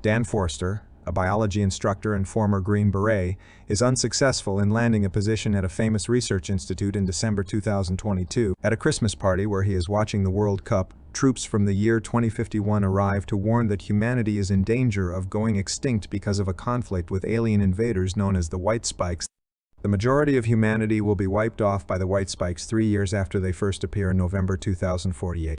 Dan Forster, a biology instructor and former Green Beret, is unsuccessful in landing a position at a famous research institute in December 2022. At a Christmas party where he is watching the World Cup, troops from the year 2051 arrive to warn that humanity is in danger of going extinct because of a conflict with alien invaders known as the White Spikes. The majority of humanity will be wiped off by the White Spikes 3 years after they first appear in November 2048.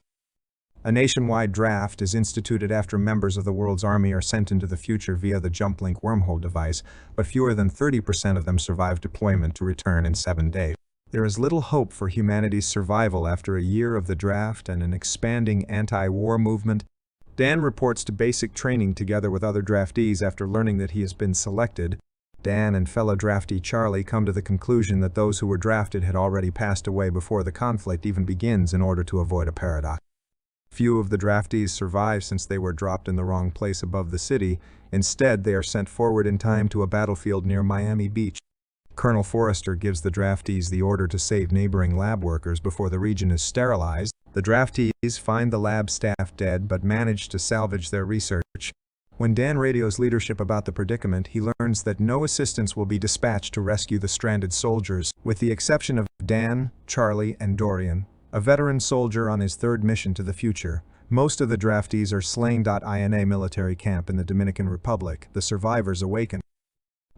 A nationwide draft is instituted after members of the world's army are sent into the future via the JumpLink wormhole device, but fewer than 30% of them survive deployment to return in 7 days. There is little hope for humanity's survival after a year of the draft and an expanding anti-war movement. Dan reports to basic training together with other draftees after learning that he has been selected. Dan and fellow draftee Charlie come to the conclusion that those who were drafted had already passed away before the conflict even begins in order to avoid a paradox. Few of the draftees survive since they were dropped in the wrong place above the city. Instead, they are sent forward in time to a battlefield near Miami Beach. Colonel Forrester gives the draftees the order to save neighboring lab workers before the region is sterilized. The draftees find the lab staff dead but manage to salvage their research. When Dan radios leadership about the predicament, he learns that no assistance will be dispatched to rescue the stranded soldiers, with the exception of Dan, Charlie, and Dorian, a veteran soldier on his third mission to the future. Most of the draftees are slain. In a military camp in the Dominican Republic, the survivors awaken.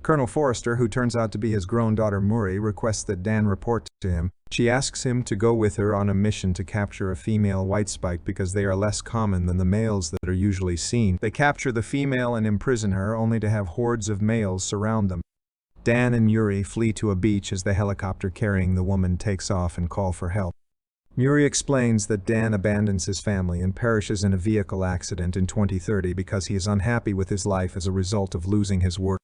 Colonel Forrester, who turns out to be his grown daughter Murray, requests that Dan report to him. She asks him to go with her on a mission to capture a female white spike because they are less common than the males that are usually seen. They capture the female and imprison her, only to have hordes of males surround them. Dan and Yuri flee to a beach as the helicopter carrying the woman takes off and call for help. Yuri explains that Dan abandons his family and perishes in a vehicle accident in 2030 because he is unhappy with his life as a result of losing his work.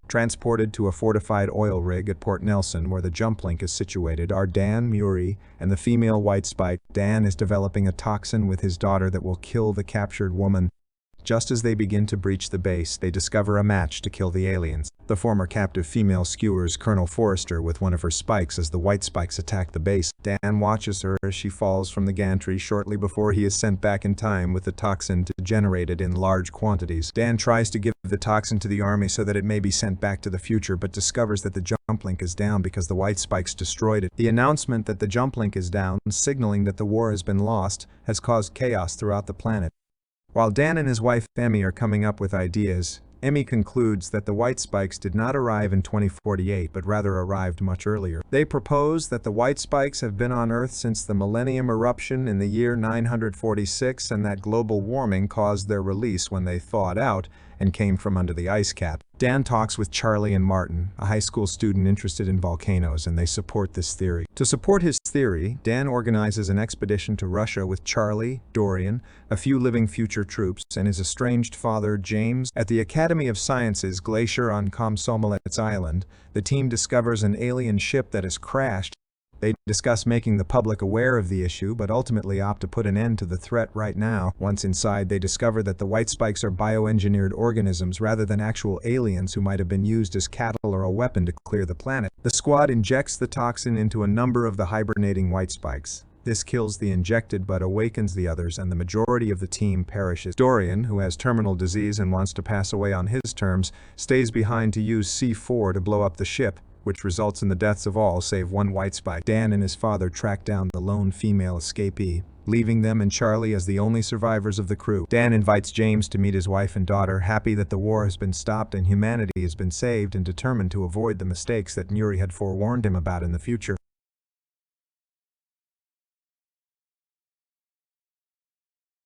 Transported to a fortified oil rig at Port Nelson, where the JumpLink is situated, are Dan, Yuri, and the female white spike. Dan is developing a toxin with his daughter that will kill the captured woman. Just as they begin to breach the base, they discover a match to kill the aliens. The former captive female skewers Colonel Forrester with one of her spikes as the white spikes attack the base. Dan watches her as she falls from the gantry shortly before he is sent back in time with the toxin generated in large quantities. Dan tries to give the toxin to the army so that it may be sent back to the future, but discovers that the JumpLink is down because the white spikes destroyed it. The announcement that the JumpLink is down, signaling that the war has been lost, has caused chaos throughout the planet. While Dan and his wife Emmy are coming up with ideas, Emmy concludes that the white spikes did not arrive in 2048 but rather arrived much earlier. They propose that the white spikes have been on Earth since the Millennium eruption in the year 946 and that global warming caused their release when they thawed out and came from under the ice cap. Dan talks with Charlie and Martin, a high school student interested in volcanoes, and they support this theory. To support his theory, Dan organizes an expedition to Russia with Charlie, Dorian, a few living future troops, and his estranged father, James. At the Academy of Sciences Glacier on Komsomolets Island, the team discovers an alien ship that has crashed. They discuss making the public aware of the issue, but ultimately opt to put an end to the threat right now. Once inside, they discover that the white spikes are bioengineered organisms rather than actual aliens who might have been used as cattle or a weapon to clear the planet. The squad injects the toxin into a number of the hibernating white spikes. This kills the injected but awakens the others, and the majority of the team perishes. Dorian, who has terminal disease and wants to pass away on his terms, stays behind to use C4 to blow up the ship, which results in the deaths of all save one white spike. Dan and his father track down the lone female escapee, leaving them and Charlie as the only survivors of the crew. Dan invites James to meet his wife and daughter, happy that the war has been stopped and humanity has been saved, and determined to avoid the mistakes that Yuri had forewarned him about in the future.